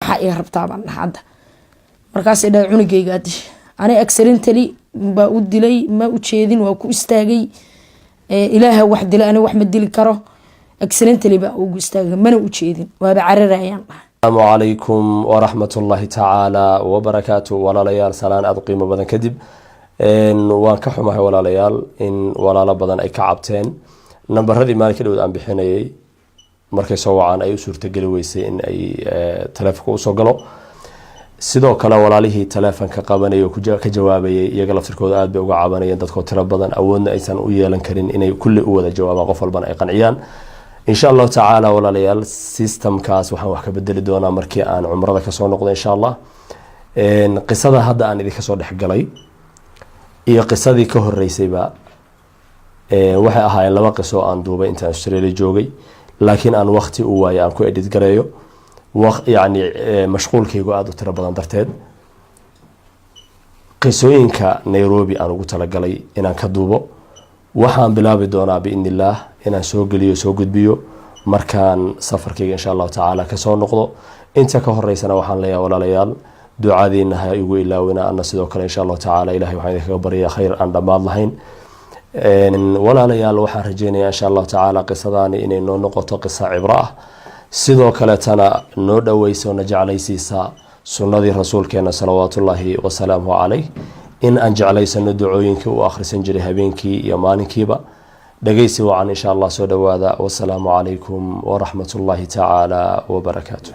maxaa iga rabtaa baan hadda markaas ay dhahay cunugayga adish ani accidentally ba u dilay ma u jeedin waa ku istaagay ilaaha wax dilay ani wax ma dili karo accidentally ba ugu istaagay mana u jeedin waaba cararayaan السلام عليكم ورحمة الله تعالى وبركاته ولا ليال سلام أدو قيمة بدن كدب وان كحومه ولا ليال إن ولا لبدن أي كعبتين نمبر هذه مالك اللي ودان بحيني مركز سوعان أي سورة قلويسي إن أي تلافك وصقلو sidoo kale walaalihii teleefanka qabanay oo ka jawaabay iyaga laftirkooda aad bay uga caabanayeen dadka tiro badan awoodna aysan u yeelan karin inay kulli u wada jawaabaan qof walba ay qanciyaan insha Allah taala walaalayaal systemkaas waxaan wax ka bedeli doonaa markii aan umrada ka soo noqdo insha Allah qisada hadda aan idinka soo dhaxgalay iyo qisadii ka horeysayba waxay ahaayeen laba qiso aan duubay intaan Australia joogay laakiin aan waqti u waayay aan ku edit gareeyo يعني مشغول كيغو aad u tiro badan darteed qisooyinka Nairobi aan ugu talagalay inaan ka duubo waxaan bilaabi doonaa biidnillah inaan soo geliyo soo gudbiyo markaan safarkayga insha Allah taala ka soo noqdo inta ka horeysana waxaan leeyahay walaalayaal ducaadiina ha igu ilaawina ana sidoo kale insha Allah taala ilaahay waxaan idinkaga bariyaa khayr aan dhamaad lahayn walaalayaal waxaan rajeynayaa insha Allah taala qisadaani inay noo noqoto qisa cibra ah sidoo kale tana noo dhaweyso na jeclaysiisa sunnadii rasuulkeena salawaatullaahi wa salaamuhu calayh in aan jeclaysano ducooyinkii u akhrisan jiray habeenkii iyo maalinkiiba dhageysi wacan insha Allah soo dhawaada wassalaamu calaykum waraxmatullaahi tacaala wabarakaatuh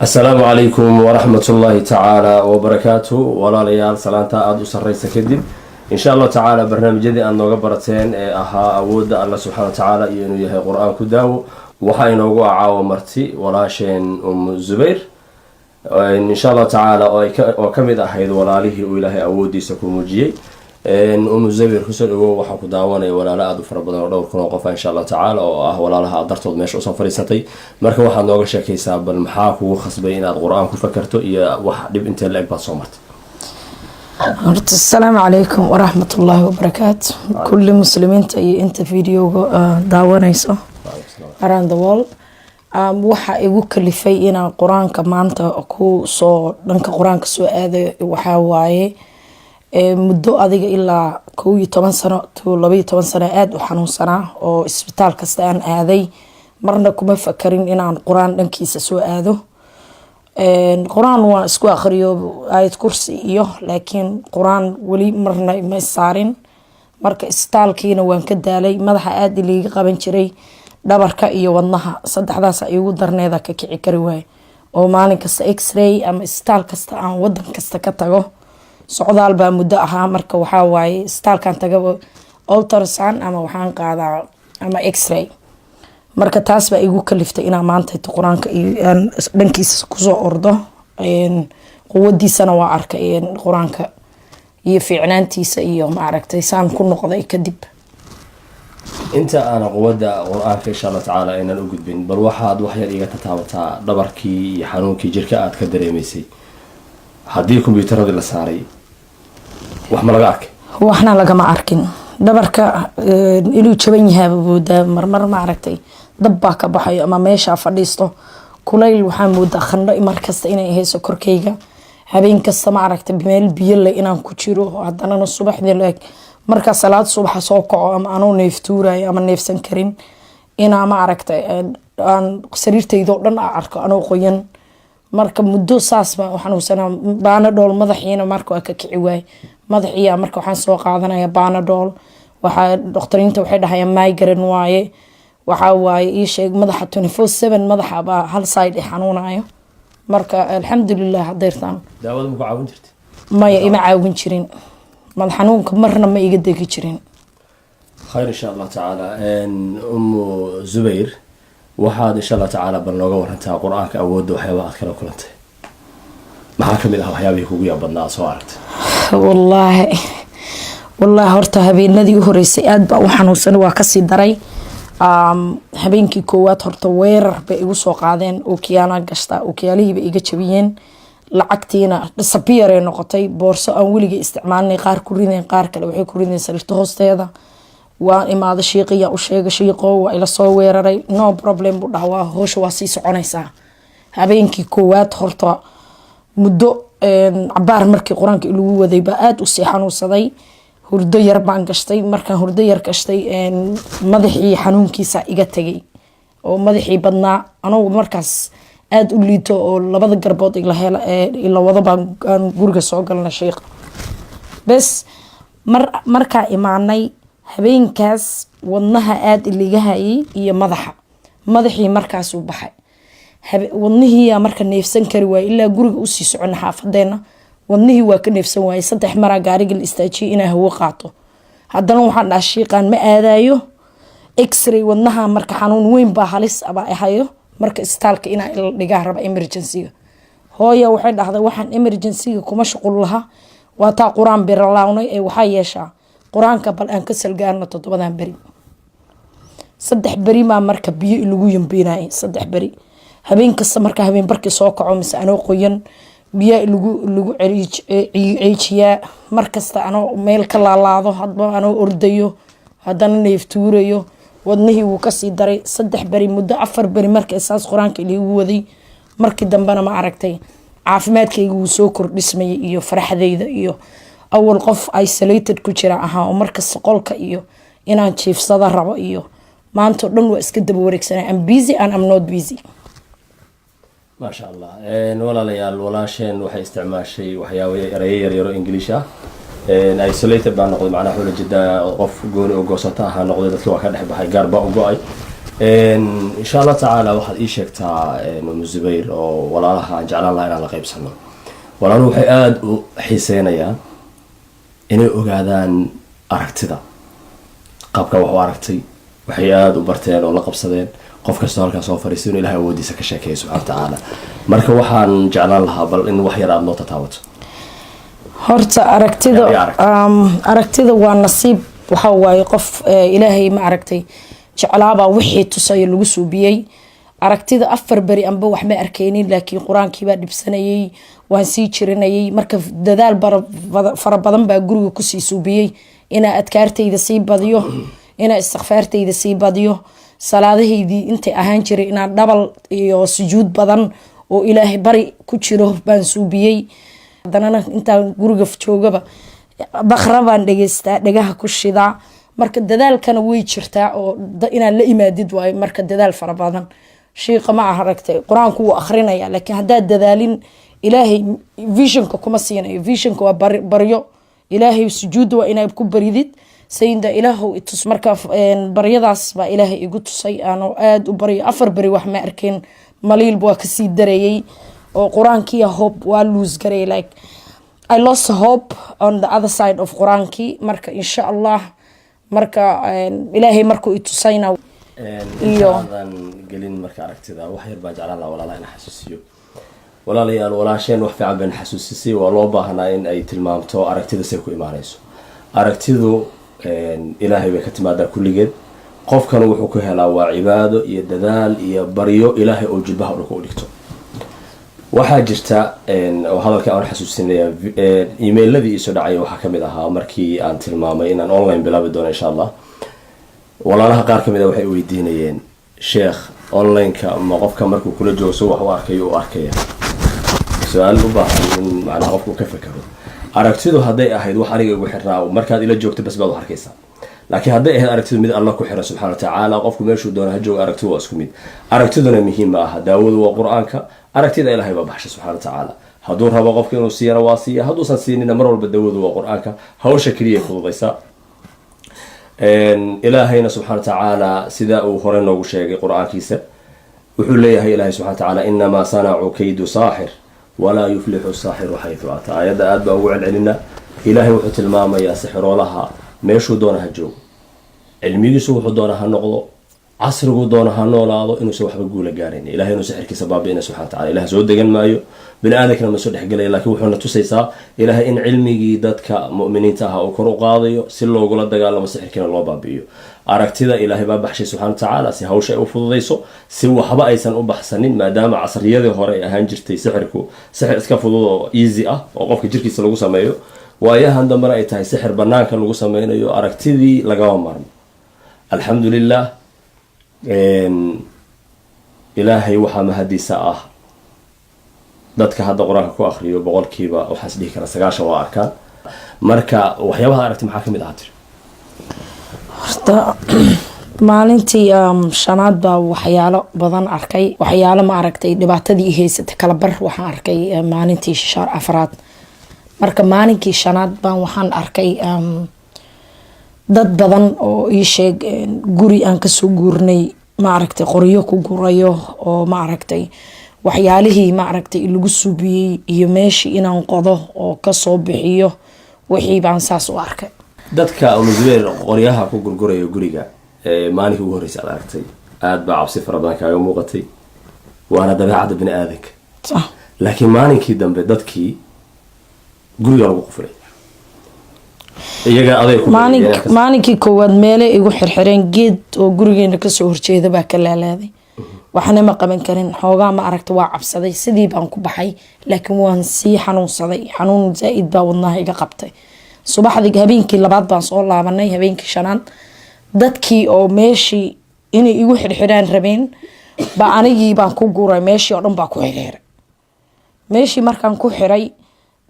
assalaamu calaykum waraxmatullaahi tacaala wabarakaatuh walaalayaal salaanta aada u sarreysa kadib insha Allah tacaala barnaamijyadii aad nooga barateen ee ahaa awoodda Allah subxaana wa tacaala iyo inuu yahay qur-aan ku daawo waxaa inoogu caawa marti walaasheen Zubayr insha Allah tacaala oo ka mid ahayd walaalihii uu ilaahay awoodiisa ku muujiyay Zubayr ku soo dhawow waxaan ku daawanay walaalo aad u fara badan oo dhowr kun oo qof insha Allah tacaala oo ah walaalaha dartood meesha u soo fariisatay marka waxaad nooga sheekaysaa bal maxaa kugu khasbay inaad quraan ku fakarto iyo wax dhib inta la eg baad soo martay السلام عليكم ورحمة الله وبركاته كل مسلمين تي انت فيديو داوانيسو around the world waxa igu kalifay inaan quraanka maanta ku soo dhanka quraanka soo aaday waxa waaye muddo adiga ilaa 12 sano to 12 sano aad u xanuunsanaa oo isbitaal kasta aan aaday marna kuma fakarin inaan quraan dhankiisa soo aado quraan waa isku akhriyo ayad kursi iyo laakiin quraan wali marna ma saarin marka isbitaalkiina waan ka daalay madaxa aad iliga qaban jiray dhabarka iyo wadnaha saddexdaas ay ugu darneeda ka kici kari waay oo maalin kasta x-ray ama isbitaal kasta aan wadan kasta ka tago socdaal baa muddo ahaa marka waxa waaye isbitaalkan tagaba ultrasound ama waxaan qaadaa ama x-ray marka taas baa igu kaliftay inaan maanta quraanka aan dhankiisa ku soo ordo quwadiisana waa arkay quraanka iyo fiicnaantiisa iyo ma aragtay saan ku noqday kadib inta aan quwada quraanka insha Allah taala inaan u gudbin bal waxaad wax yar iga tataabataa dhabarkii iyo xanuunkii jirka aad ka dareemaysay hadii kombiyuutarada la saaray wax ma laga arkay waxna lagama arkin dhabarka inuu jaban yahay booda marmar ma aragtay dab baa ka baxayo ama meesha fadhiisto kulayl waxaan moodaa khandho markasta inay hayso korkayga habeen kasta ma aragtay meel biyo leh inaan ku jiro haddana subaxdii leeg marka salaad subax soo kaco ama aanu neeftuuray ama neefsan karin ina ma aragtay aan sariirtaydo dhan arko anoo qoyan marka muddo saas baa xanuunsanaa Panadol madaxiina marka ka kici waay madaxiya marka waxaan soo qaadanaya Panadol waxa dhaqtariinta waxay dhahayaan migraine waaye waxa waaye ii sheeg madaxa 24/7 madaxa baa hal side xanuunayo marka alxamdulillah hadeertaan daawada ma ku caawin jirtay maya ima caawin jirin madax xanuunka marna ma iga degi jirin khayr insha Allah taala Zubayr waxaad insha Allah taala bal nooga warantaa quraanka awoodda waxyaabo aad kala kulantay maxaa kamid ah waxyaabihii kugu yaabadnaa soo aragtay wallahi horta habeenadii u horeysay aad baa u xanuunsan waa ka sii daray habeenkii koowaad horta weerar bay igu soo qaadeen oo kiyaana gashta oo kiyalihiiba iga jabiyeen lacagtiina disappear ay noqotay boorso aan weliga isticmaalnay qaar ku rideen qaar kale waxay ku rideen sariirta hoosteeda waa imaada shiiqiya u sheegay shiiqo waa ila soo weeraray no problem bu dhawa hoosh waa sii soconaysaa habeenkii koowaad horta muddo cabaar markii quraanka lagu waday baa aad u sii xanuunsaday hurdo yar baan gashtay markaan hurdo yar gashtay madaxii xanuunkiisa iga tagay oo madaxii badnaa anagu markaas aad u liito oo labada garbood ila wada baan guriga soo galnay sheekh bas markaa imaanay habeenkaas wadnaha aad iliga hayay iyo madaxii markaas u baxay wadnihii marka neefsan kari waay ilaa guriga u sii socon xaafadeena wadnihii waa ka neefsan waay 3 mar gaariga la istaajiyay inaa hawo qaato haddana waxaan dhahay shiiqan ma aadayo x-ray wadnaha marka xanuun weyn baa halis aba ahayo marka istaalka inaa ila dhigaa raba emergency hooya waxay dhahday waxaan emergency kuma shuqul laha waa taa quraan biralawnay ee waxa yeeshaa quraanka bal aan ka salgaarno 7 bari 3 bari ma marka biyo lagu yimbiinay 3 bari habeen kasta marka habeen barkii soo kaco mise anoo qoyan biyo lagu ciijiya markasta anoo meel ka laalaado hadba anoo ordayo haddana neeftuurayo wadnihii wuu ka sii daray 3 bari muddo 4 bari marka isaas quraanka liigu waday markii dambana ma aragtay caafimaadkaygu wuu soo kordhismay iyo faraxdayda iyo awal qof isolated ku jira ahaa oo marka qolka iyo inaan jiifsada rabo iyo maanta dhan waa iska daba wareegsanay I'm busy and I'm not busy ما شاء الله walaalayaal walaasheen waxay isticmaashay waxyaabo yar English ah isolated baan noqday macnaha xulul jidda qof gooni oo goosata ah noqday dadka waa ka dhex baxay gaar baa u go'ay insha Allah taala waxaad ii sheegtaa Zubayr oo walaalaha aan jeclaan lahaa inaan la qaybsano walaaluhu waxay aad u xiiseynayaan inay ogaadaan aragtida qaabka wax u aragtay waxay aad u barteen oo la qabsadeen qof kasta halka soo fariisto Ilaahay awoodiisa ka sheekeeyo subhanahu wa ta'ala marka waxaan jeclaan lahaa bal in wax yar aad noo tataawato horta aragtida waa nasiib waxa waaye qof Ilaahay ma aragtay jeclaaba wixii tusay lagu suubiyay aragtida 4 bari anba wax ma arkeenin laakiin quraankii baa dibsanayay waan sii jirinayay marka dadaal fara badan baa guriga ku sii suubiyay ina adkaartayda sii badiyo ina istighfaartayda sii badiyo salaadahaydii intay ahaan jiray inaan dhabal iyo sujuud badan oo Ilaahay bari ku jiro baan suubiyay haddana intaan guriga joogaba baqra baan dhageystaa dhagaha ku shidaa marka dadaalkana way jirtaa oo inaan la imaadid waay marka dadaal fara badan sheekha ma aragtay quraanku wuu akhrinaya laakiin haddaad dadaalin Ilaahay visionka kuma siinayo visionka waa baryo Ilaahay sujuud waa inay ku baridid sayinda Ilaahu itus marka baryadaas baa Ilaahay igu tusay aan aad u baryo 4 bari wax ma arkeen maliil baa ka sii dareeyay oo quraankii hope waa lose garay like I lost hope on the other side of quraankii marka insha Allah marka Ilaahay markuu itusayna iyo gelin marka aragtida wax yar baa jeclaan lahaa walaalaha in xasuusiyo walaalayaal walaasheen wax fiican baan xasuusisay waa loo baahnaa in ay tilmaamto aragtida say ku imaanayso aragtidu Ilaahay way ka timaadaa kulligeed qofkan wuxuu ku helaa waa cibaado iyo dadaal iyo baryo Ilaahay oo jilbaha u dhigto waxaa jirta oo hadalka aan xasuusinaya email-ladii soo dhacay waxa kamid ahaa markii aan tilmaamay inaan online bilaabi doono insha Allah walaalaha qaar kamid ah waxay weydiinayeen sheekh online-ka ma qofka markuu kula joogo wax u arkayo oo arkaya su'aal u baahan in macnaha qofku ka fakaro aragtidu haday ahayd wax aniga ugu xirnaa markaad ila joogto bas baad arkaysaa laakiin haday ahayd aragtidu mid Allah ku xiran subhanahu wa ta'ala qofku meeshuu doono ha joogo aragtidu waa isku mid aragtiduna muhiim ah daawadu waa quraanka aragtida Ilaahay baa baxshay subhanahu wa ta'ala haduu rabo qofka inuu siiyana waa siiya haduu san siinina mar walba daawadu waa quraanka hawsha kaliya fududaysa إلهينا سبحانه وتعالى سدا وهرنا وشيء قرآن كيسة وحليه إلهي سبحانه وتعالى إنما صنعوا كيد ساحر ولا يفلح الساحر حيث أتى آيات أدبا وعد علينا إلهي وحت الماما يا سحر لها ميشو دونها جو علمي سوح دونها نقضو عصر دونها نولاضو إنه سوح بقول جارين إلهي إنه سحر كسباب إنه سبحانه وتعالى إله زود دجن مايو بن آدم كنا مسود حق لي لكن وحنا تسيسا إلهي إن علمي جدتك مؤمنين تها وكرو قاضيو سلو وقول الدجال لما سحر كنا الله بابيو أركتذا إلهي باب بحشي سبحانه وتعالى سهو شيء وفضيسو سوى حبا أيسن وبحسنين ما دام عصرية هراء هنجرتي سحركو سحر إسكافضو إيزي وقفك جركي سلوكو سمايو ويا هندم رأيتها سحر بنان كان لوكو سمايو أركتذي لقاهم مرن الحمد لله إلهي وحا مهديسا dadka hadda quraanka ku akhriyo boqolkiiba waxaas dhihi kara 9 waa arkaan marka waxyaabaha aragti maxaa kamid ah tir horta maalintii shanaad baa waxyaalo badan arkay waxyaalo ma aragtay dhibaatadii haysatay kala bar waxaan arkay maalintii afraad marka maalinkii shanaad baan waxaan arkay dad badan oo ii sheeg guri aan kasoo guurnay ma aragtay qoryo ku gurayo oo ma aragtay waxyaalihii ma aragtay lagu subiyay iyo meeshii inaan qodo oo kasoo bixiyo wixii baan saas u arkay dadka Zubayr qoryaha ku gurgurayo guriga maalintii ugu horeysay aad aragtay aad baa cabsi fara badan kaaga muuqatay waana dabeecadda bini aadanka laakiin maalinkii dambe dadkii guriga lagu qufulay iyaga aday ku maalinkii koowaad meele igu xirxireen geed oo gurigeena kasoo horjeeda baa ka laalaaday waxna ma qaban karin xoogaa ma aragta waa cabsaday sidii baan ku baxay laakiin waan sii xanuunsaday xanuun zaid baa wadnaha iga qabtay subaxdii habeenkii labaad baan soo laabanay habeenkii shanaad dadkii oo meeshii inay igu xirxiraan rabeen ba anigii baan ku guuray meeshii oo dhan baa ku xirxiray meeshii markaan ku xiray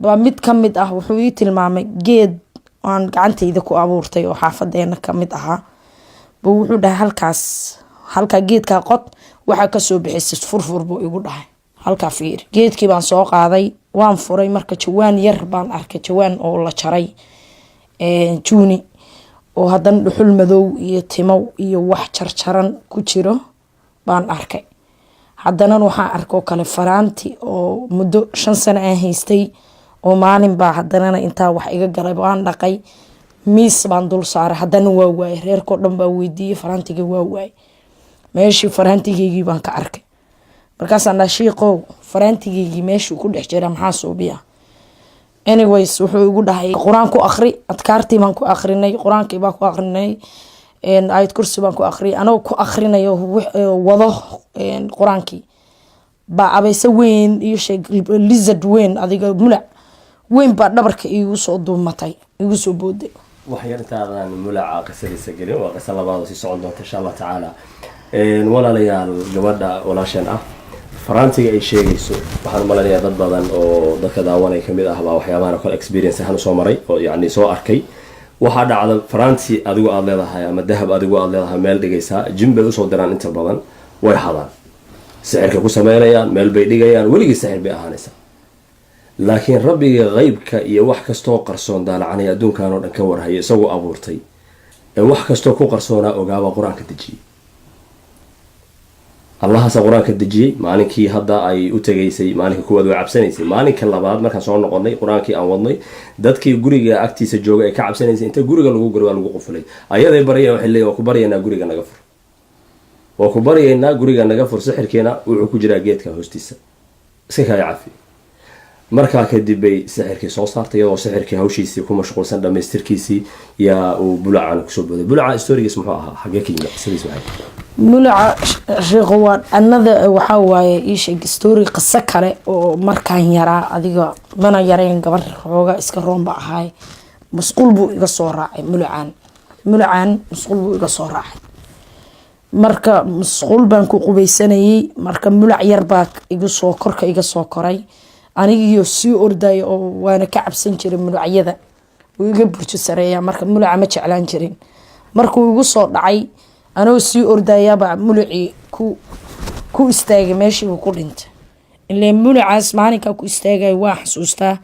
baa mid kamid ah wuxuu ii tilmaamay geed aan gacantayda ku abuurtay oo xaafadeena kamid ahaa buu wuxuu dhahay halkaa geedkaa qod waxaa kasoo bixisay furfur buu igu dhahay halkaa fiir geedkii baan soo qaaday waan furay marka jawaan yar baan arkay jawaan oo la jaray juuni oo haddana dhuxul madow iyo timow iyo wax jarjaran ku jiro baan arkay haddana waxaan arkoo kale faraanti oo muddo 5 sano aan haystay oo maalin baa haddana intaa wax iga galay waan dhaqay miis baan dul saaray haddana waa waayay reerkoo dhan baa weydiiyey faraantiga waa waayay meeshii faraantigeygii baan ka arkay markaasaan dhahay shiiqow faraantigeygii meeshuu ku dhex jira maxaa suubiya anyways wuxuu igu dhahay quraan ku akhri adkaartii baan ku akhrinay quraankii baan ku akhrinay ayad kursi baan ku akhri anoo ku akhrinayo wado quraankii baa abaysa weyn iyo sheeg lizard weyn adiga mulac weyn baa dhabarka igu soo duumatay igu soo booday waxyartaadan mulaca qisadiisa gelin waa qisa labaad oo si socon doonta insha Allah taala walaalayaal gabadha walaashan ah faraantiga ay sheegayso waxaan malanayaa dad badan oo dadka daawanay kamid ah baa waxyaabaha kale experience ahaan soo maray oo yaani soo arkay waxa dhacda faraanti adigu aad leedahay ama dahab adigu aad leedahay meel dhigaysa jimbe u soo diraan inta badan way hadaan sixirka ku sameeyaan meel bay dhigayaan waliga sixir bay ahaanaysa laakiin rabbiga qaybka iyo wax kasto qarsoon daalacanay adduunkan oo dhan ka warhayo isagoo abuurtay ee wax kasto ku qarsoona ogaaba quraanka dajiyay Allah sa quraanka dajiyay maalinkii hadda ay u tageysay maalinka kuwaad way cabsanaysay maalinka labaad markaan soo noqonay quraankii aan wadnay dadkii guriga agtiisa jooga ay ka cabsanaysay inta guriga lagu gurwa lagu qufulay ayaday bariyay waxa leeyahay ku bariyanaa guriga naga fur oo ku bariyanaa guriga naga fur sixirkeena wuxuu ku jiraa geedka hoostiisa iska ka cafi markaa kadib bay sixirkii soo saartay oo sixirkii hawshiisii ku mashquulsan dhameystirkiisii yaa uu bulacan ku soo booday bulaca storygiis muxuu ahaa xagee ka yimid sidii waxay mulaca sheekhu waa anada waxa waaye ii sheeg story qisa kale oo markaan yaraa adiga mana yareen gabar rooga iska roomba ahay masquul buu iga soo raacay mulacan masquul buu iga soo raacay marka masquul baan ku qubaysanayay marka mulac yar baa iga soo korka iga soo koray anigiyo sii orday oo waana ka cabsan jiray mulacyada uu iga burjo sareeya marka mulaca ma jeclaan jirin markuu igu soo dhacay anoo sii ordayaba mulaci ku istaagay meeshii uu ku dhintay ilaa mulacaas maalinka ku istaagay waa xasuustaa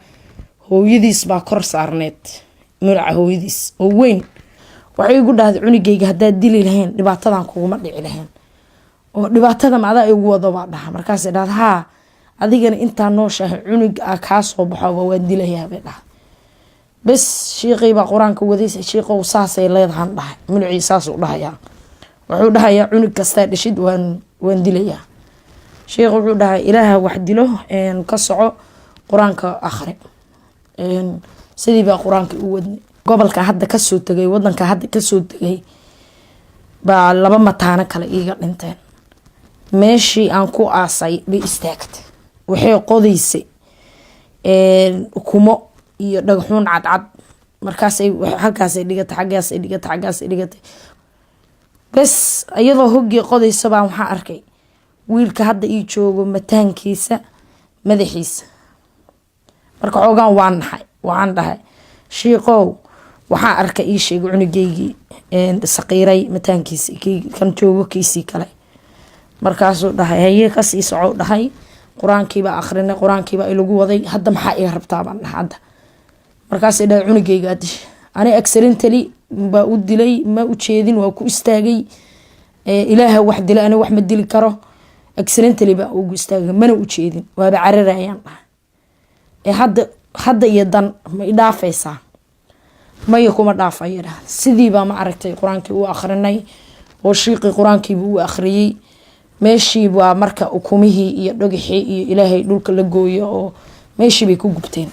hooyadiis baa kor saarneed mulaca hooyadiis oo weyn waxay igu dhahday cunugeyga haddaad dili lahayn dhibaatadan kuguma dhici lahayn oo dhibaatada ma adaa igu wado baa dhaha markaasay dhahda haa adigana intaa nooshahay cunug kaa soo baxoba waan dilayaa bay dhaha bas shiiqii baa quraanka wadaysa shiiqow saasay leedahan dhahay mulcii saasuu dhahayaa wuxuu dhahayaa cunug kastaa dhashid waan dilayaa shiiq wuxuu dhahay ilaaha wax dilo ka soco quraanka akhri sidii baa quraanka u wadnay gobolka hadda kasoo tagay wadanka hadda kasoo tagay baa 2 mataano kale iiga dhinteen meeshii aan ku aasay bay istaagtay waxay qodaysay kumo iyo dhagaxuun cadcad markaasay halkaasay dhigatay bas iyadoo hoggii qodaysa baan waxaa arkay wiilka hadda ii joogo mataankiisa madaxiisa marka xoogaan waan dhahay shiiqow waxaa arka ii sheegay cunugeygii saqiiray mataankiisi kan joogo kiisii kale markaasuu dhahay haye kasii soco dhahay qur-aankiibaa akrinay qur-aankiibaa ilagu waday hadda maxaa ii rabtaa baan dhahay hadda markaasay dhahay cunugeyga adish ani accidentally baa u dilay ma u jeedin waa ku istaagay ilaaha wax dila ani wax ma dili karo accidentally baa ugu istaagay mana u jeedin waaba cararayaan dhahay hadda iyo dan ma i dhaafaysaa maya kuma dhaafaya dhahay sidiibaa ma aragtay qur-aankii u akrinay oo shiiqii qur-aankiiba u akhriyey meeshii waa marka ukumihii iyo dhagixii iyo ilaahay dhulka la gooyo oo meeshii bay ku gubteen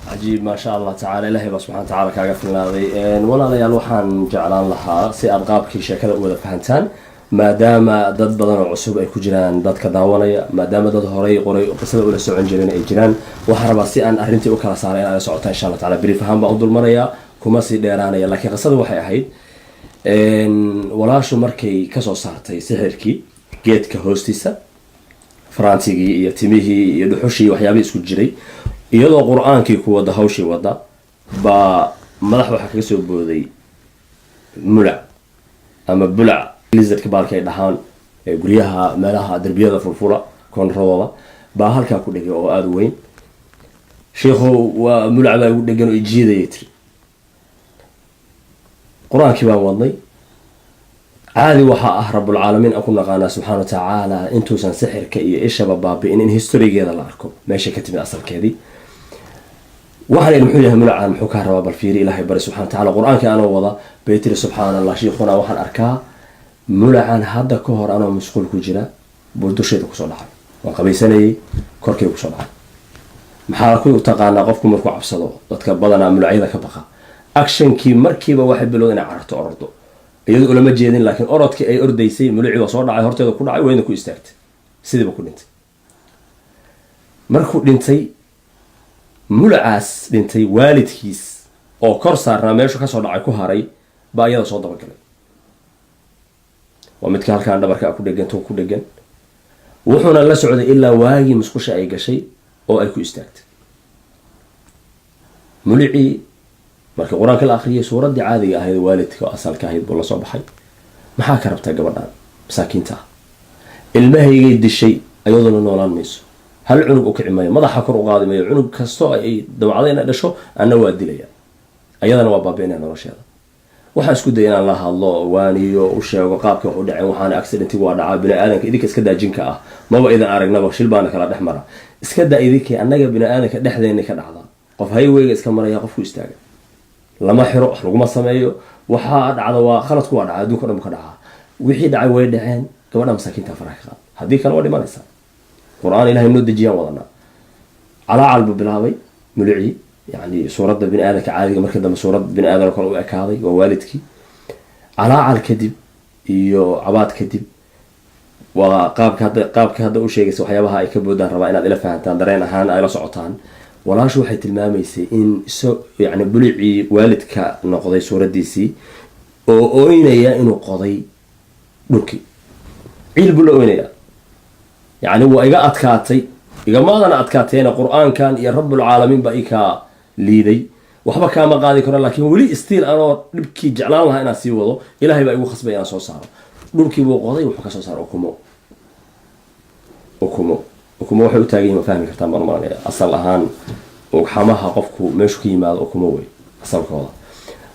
cajiib maasha allah tacaala ilaahay baa subxana watacaala kaaga filnaaday walaalayaal waxaan jeclaan lahaa si aad qaabkii sheekada u wada fahantaan maadaama dad badan oo cusub ay ku jiraan dadka daawanaya maadaama dad horay qoray qisada ula socon jireen ay jiraan waxaan rabaa si aan arrintii u kala saaray inaad socotaan insha allah taala brief ahaan baan u dulmarayaa kuma sii dheeraanaya laakiin qisada waxay ahayd walaashu markay kasoo saartay sixirkii geedka hoostiisa farantigii iyo timihii iyo dhuxushii waxyaabihii isku jiray iyadoo qur-aankii ku wada hawshii wada baa madax waxaa kaga soo booday mulac ama bulac lizardka baalka ay dhahaan guryaha meelaha derbiyada furfura koonradooda baa halkaa ku dhegay oo aada u weyn sheikhow waa mulac baa igu dhegan oo ijiidayay tiri qur-aankii baan wadnay caadi waxaa ah rabulcaalamiin aan ku naqaanaa subxaana wa tacaala intuusan sixirka iyo ishaba baabi-in in historigeeda la arko meeshay ka timid asalkeedii waxaan idhi muxuu yahay mulacaan muxuu kaa rabaa bal fiiri ilaahay bari subxana wa tacala qur-aankii anoo wada bay tiri subxaana allah shiikhuna waxaan arkaa mulacan hadda ka hor anoo masquul ku jira buu dusheeda kusoo dhacay waan qabaysanayay korkeyga kusoo dhacay maxaa ku taqaanaa qofku markuu cabsado dadka badanaa mulacyada ka baqa actionkii markiiba waxay bilowda inay cararto orordo iyadoo ulama jeedin laakiin orodkii ay ordaysay mulucii waa soo dhacay horteeda ku dhacay wayna ku istaagtay sidiiba ku dhintay markuu dhintay mulacaas dhintay waalidkiis oo kor saarnaa meeshu kasoo dhacay ku haray baa iyada soo dabagalay waa midka halkaan dhabarka ku dhegan to ku dhegan wuxuuna la socday ilaa waagii musqusha ay gashay oo ay ku istaagtay mulicii markii qur-aanka la akhriyay suuraddii caadiga ahayd waalidka oo asalka ahayd buu la soo baxay maxaa ka rabtaa gabadhan masaakiinta ah ilmahaygay dishay ayadoona noolaan mayso hal cunug u kici mayo madaxa kor u qaadi mayo cunug kastoo ay damacda inay dhasho anna waa dilaya ayadana waa baabi-inaya nolosheeda waxaan isku daya inaan la hadlo waaniyo u sheego qaabkii wax u dhaceen waxaana accidenti waa dhacaa bini-aadanka idinka iska daajinka ah maba idan aragnaba shil baana kala dhex mara iska daa idinkii annaga bini-aadanka dhexdeena ka dhacda qof hayweyga iska maraya qofku istaaga lama xiro wax laguma sameeyo waxaa dhacda waa khaladku waa dhaca adduunka dhan ka dhacaa wixii dhacay way dhaceen gabadha masaakiinta faraha ka qaad haddii kale waa dhimanaysaa qur-aan ilahay noo dejiyaan wadanaa calaacal buu bilaabay mulicii yani suuradda bini-aadanka caadiga markii dambe suurad bini-aadan kale u ekaaday waa waalidkii calaacal kadib iyo cabaad kadib waa qaabka hadda u sheegaysa waxyaabaha ay ka boodaan rabaa inaad ila fahantaan dareen ahaan ay la socotaan walaashu waxay tilmaamaysay in yani bulicii waalidka noqday suuraddiisii oo oynaya inuu qoday dhulkii ciil buu la oynayaa yani waa iga adkaatay igamaadana adkaateena qur-aankan iyo rabulcaalamiin baa i kaa liiday waxba kaama qaadi karo laakiin weli stiil anoo dhibkii jeclaan lahaa inaan sii wado ilaahay baa igu khasbay inaan soo saaro dhulkii buu qoday wuxuu kasoo saaro ukumo waxay u taagan yihin ma fahmi kartaan baan umalanaya asal ahaan ugxamaha qofku meeshu ka yimaado ukumo wey asalkooda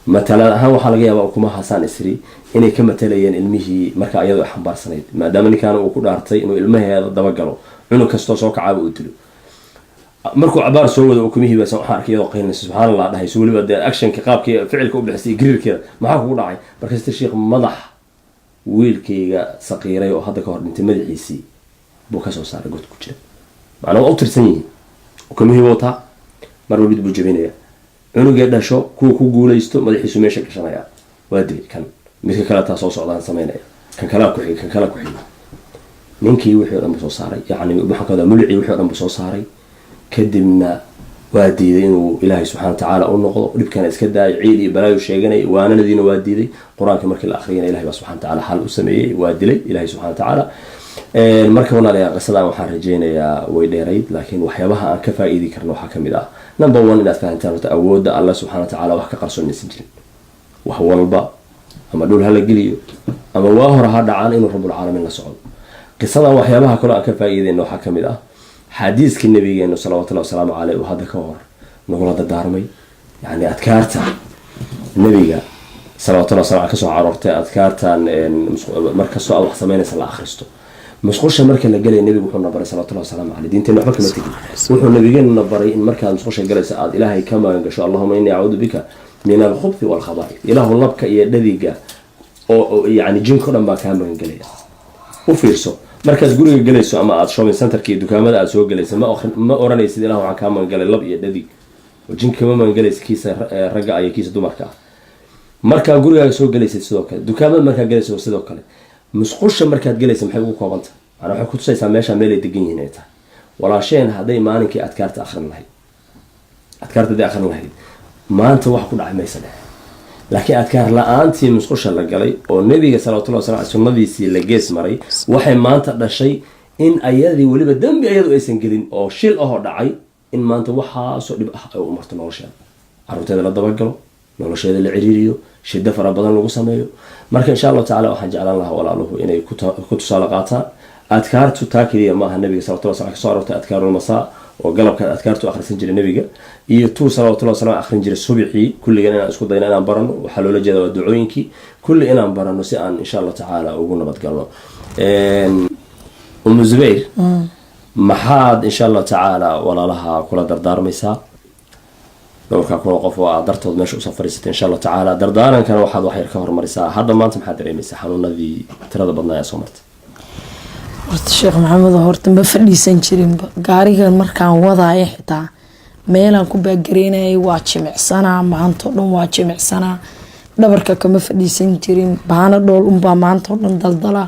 matalan ahaan waxaa laga yaabaa ukumahaasaan isri inay ka matalayeen ilmihii markaa iyadoo ay xambaarsanayd maadaama ninkaana uu ku dhaartay inuu ilmaheeda dabagalo cunug kastoo soo kacaaba u dilo markuu cabaar soo wado ukumihii baa waxaan arkay iyadoo qaynaysa subxaan allah dhahayso weliba dee actionka qaabkii ficilka u bixisay gariirkeeda maxaa kugu dhacay markaasta sheekh madax wiilkayga saqiiray oo hadda ka hor dhintay madaxiisii buu kasoo saaray god ku jira macnaa waa u tirsan yihiin ukumihii wataa mar walbid buu jabinaya cunugee dhasho kuwa ku guulaysto madaxiisu meesha gashanaya waa dilay kan midka kale taa soo socdaan sameynaya kan kala ku xiga ninkii wixii oo dhan buu soo saaray yani maxaa mulicii wixii oo dhan buu soo saaray kadibna waa diiday inuu ilaahay subxana wa tacaala u noqdo dhibkana iska daayay ciil iyo balaayu sheeganay waananadiina waa diiday qur-aanka markii la akhriyana ilahay baa subxana wa tacaala xal u sameeyey waa dilay ilaahay subxana wa tacaala marka walaalayaal qisadan waxaan rajeynayaa way dheerayd laakiin waxyaabaha aan ka faa'iidi karno waxaa kamid ah number 1 inaad fahantaan horta awoodda Allah subhanahu wa ta'ala wax ka qarsoonaysan jirin wax walba ama dhul hala geliyo ama waa hore ha dhacaan inuu rabbul caalamiin la socdo qisadan waxyaabaha kale aan ka faa'iideyno waxaa kamid ah xadiiskii nabigeena sallallahu alayhi wasallam oo hadda ka hor nagula dardaarmay yani adkaarta nabiga sallallahu alayhi wasallam ka soo caroortay adkaartan marka soo wax sameynaysa la akhristo musqusha marka la galay nabigu wuxuu nabaray sallallahu alayhi wasallam diinteena waxba kama tagin wuxuu nabigeena nabaray in marka musqusha galaysa aad ilaahay ka magan gasho allahumma inni a'udhu bika min al-khubuthi wal khaba'ith ilaahu labka iyo dhadiga oo yani jinko dhan baa ka magan galaya u fiirso markaad guriga galayso ama aad shopping centerkii dukaamada aad soo galayso ma oranaysid ilaahu waxaan ka magan galay lab iyo dhadig oo jinka ma magan galaysid kiisa ragga ay kiisa dumarka marka guriga soo galaysid sidoo kale dukaamada marka galayso sidoo kale musqusha markaad galayso maxay ugu koobanta ana waxa ku tusaysaa meesha meel ay degan yihiin ay tahay walaasheen haday maalinkii adkaarta akhrin lahayd maanta wax ku dhacay maysan laakiin adkaar la'aantii musqusha la galay oo nabiga sallallahu alayhi wasallam sunnadiisii la gees maray waxay maanta dhashay in ayadii waliba dambi ayadu aysan gelin oo shil ah oo dhacay in maanta waxa soo dhib ah ay u marto nolosheeda carruurteeda la dabagalo nolosheeda la ciriiriyo shida fara badan lagu sameeyo marka insha Allah ta'ala waxaan jeclaan lahaa walaaluhu inay ku tusaale qaataan adkaartu taakiriya maaha nabiga sallallahu alayhi wasallam ka soo arortay adkaarul masaa oo galabka adkaartu akhrisan jiray nabiga iyo tuu sallallahu alayhi wasallam akhrin jiray subaxii kulligan inaan isku dayno inaan barano waxa loola jeedaa waa ducooyinkii kulli inaan barano si aan insha Allah ta'ala ugu nabad galno Zubayr maxaad insha Allah ta'ala walaalaha kula dardaarmaysaa dhowrka kuwa qof oo dartood meesha u safariisatay insha Allah ta'ala dardaarankan waxaad wax yar ka hormarisaa hadda maanta maxaad dareemaysaa xanuunadii tirada badnaa ee soo martay horta sheekh maxamed horta ma fadhiisan jirin gaarigan markaan wadaayo xitaa meelaan ku baagareynayay waa jimicsanaa maanta oo dhan waa jimicsanaa dhabarka kama fadhiisan jirin baana dhool unbaa maanta oo dhan daldala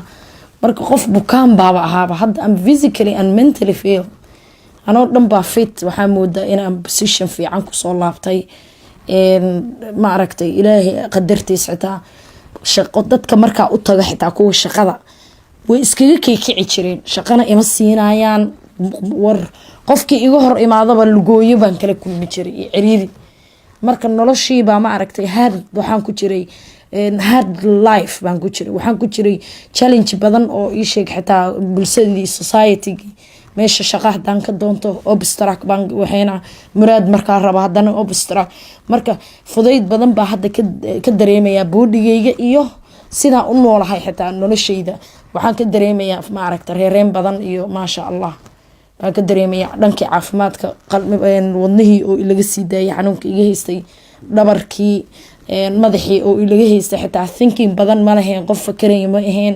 marka qof bukaan baaba ahaaba hadda am physically and mentally feel anoo dhan baa fit waxaa moodaa inaan position fiican kusoo laabtay ma aragtay ilaahay qadartiis xitaa shaqo dadka markaa u taga xitaa kuwa shaqada way iskaga kiikici jireen shaqana ima siinayaan war qofkii iga hor imaadaba lugooyo baan kala kulmi jiray iyo ciriiri marka noloshii baa ma aragtay waxaan ku jiray hard life baan ku jiray waxaan ku jiray challenge badan oo ii sheeg xitaa bulshadii society meesha shaqo hadaan ka doonto obstacle baan waxayna muraad markaa raba hadana obstacle marka fudayd badan baa hadda ka dareemaya boodhigayga iyo sida u noolahay xitaa noloshayda waxaan ka dareemayaa ma aragtay reereen badan iyo ma sha Allah baan ka dareemayaa dhankii caafimaadka wadnihii oo ilaga sii daayay xanuunka iga haystay dhabarkii madaxii oo ilaga haystay xitaa thinking badan ma lahayn qof fakaraya ma ahayn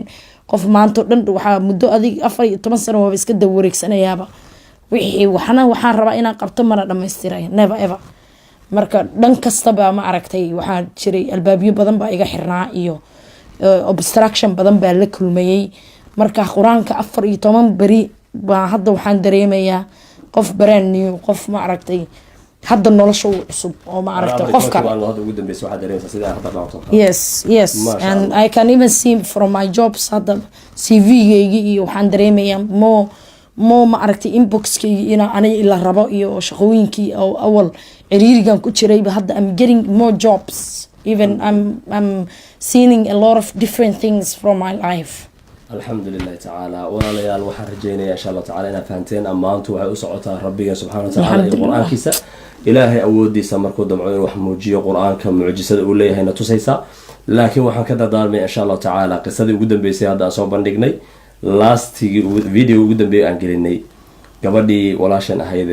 qof maanta dhan waxaa muddo adig 14 sano waa iska dawareegsanayaaba wixii waxaan rabaa inaan qabto mana dhameystiray never ever marka dhan kastaba ma aragtay waxaa jiray albaabyo badan baa iga xirnaa iyo obstruction badan baa la kulmayay marka quraanka 14 bari baa hadda waxaan dareemayaa qof brand new qof ma aragtay hadda nolosha cusub oo ma aragtay qofka yes and I can even see from my jobs hadda CV-gayga iyo waxaan dareemayaa mo ma aragtay inbox-kayga ina aniga ila rabo iyo shaqooyinkii oo awal ciriirigan ku jirayba hadda I'm getting more jobs even I'm seeing a lot of different things from my life alxamdulillahi tacaala walaalayaal waxaan rajeynayaa insha Allah tacaala inaad fahanteen ammaantu waxay u socotaa rabbiga subxaanahu wa tacaala iyo qur-aankiisa ilaahay awoodiisa markuu damco inuu wax muujiyo qur-aanka mucjisada uu leeyahayna tusaysa laakiin waxaan ka dardaarmay insha Allah tacaala qisadii ugu dambeysay hadda aan soo bandhignay lastigii video ugu dambeeyay aan gelinay gabadhii walaashan ahayd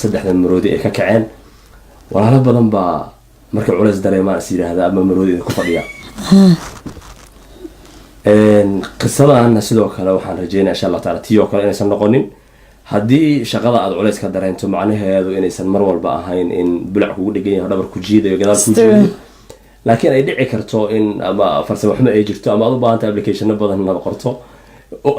saddexda maroodi ay ka kaceen walaalo badan baa marka culays dareemaan is yiraahdaa ama maroodi ku fadhiya qisadana sidoo kale waxaan rajeynayaa insha Allah taala tiyo kale inaysan noqonin haddii shaqada aad culays ka dareento macnaheedu inaysan mar walba ahayn in bulac kugu dhigan yahay dhabar ku jiidayo gadaal ku jiidayo laakiin ay dhici karto in ama farsamo xumo ay jirto ama aad u baahanta application badan la qorto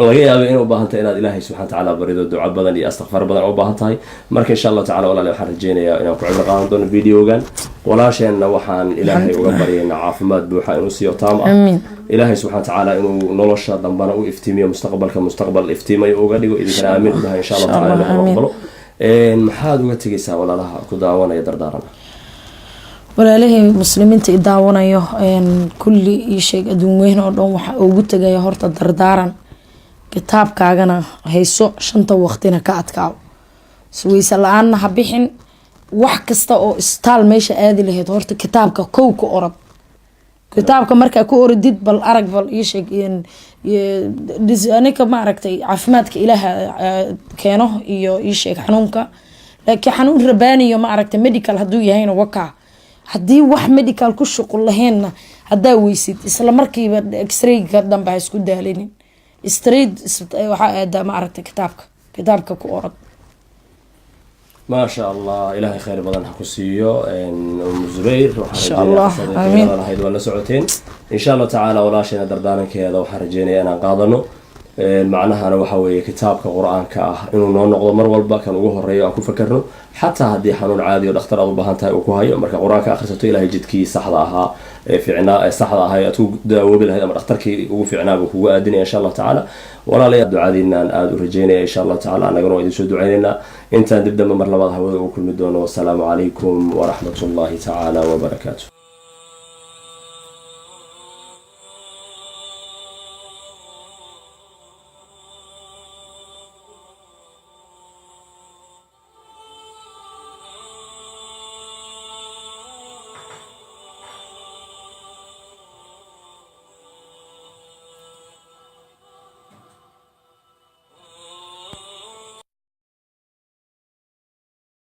laga yaabo inay u baahan tahay inaad ilaahay subxaana tacaala barido duco badan iyo astakfar badan u baahan tahay marka insha allah tacaala walaal waxaan rajeynayaa inaan ku cibro qaadan doono videogan walaasheenna waxaan ilaahay uga baryaynaa caafimaad buuxa inuu siiyo taam ah ilaahay subxaana tacaala inuu nolosha dambana u iftiimiyo mustaqbal iftiimayo uga dhigo idinkana aamin udahay insha allah tacaala ilahay aqbalo maxaad uga tegaysaa walaalaha ku daawanaya dardaaran walaalihii muslimiinta i daawanayo kulli ii sheeg adduun weyn oo dhan waxaa ugu tegaya horta dardaaran kitaabkaagana hayso 5 waqtina ka adkaaw wayse la-aanna ha bixin wax kasta oo istaal meesha aadi lahayd horta kitaabka kow ku orod kitaabka markaa ku orodid bal arag bal ii sheeg anika ma aragtay caafimaadka ilaaha keeno iyo ii sheeg xanuunka laakiin xanuun rabaaniyo ma aragtay medical hadduu yahayna wakaa haddii wax medical ku shuqul lahaynna haddaa weysid isla markiiba x-rayga dambe ha isku daalinin straight waxaa aadaa ma aragtay kitaabka ku orod ما شاء الله إلهي خير بدن حكوسيو أم زبير إن شاء الله آمين ولا سعوتين إن شاء الله تعالى ولا شيء دردانا كذا وحرجيني أنا قاضنو معناها أنا وحوي كتاب كقرآن كأه إنه نقض مر والبا كان وجوه الرياء أكو فكرنا حتى هدي حنون عادي والأختر أبو بهانتها وكوهاي مركب قرآن كأخرته إلهي جد كي صحراها في عناء صحراء هاي أتو داوب لها أمر أختر كي وفي عناء وهو أدني إن شاء الله تعالى ولا لا يبدو عادي إن أنا رجينا إن شاء الله تعالى أنا قرأ إذا شو دعينا أنت نبدأ من مرة بعضها وكل مدون والسلام عليكم ورحمة الله تعالى وبركاته.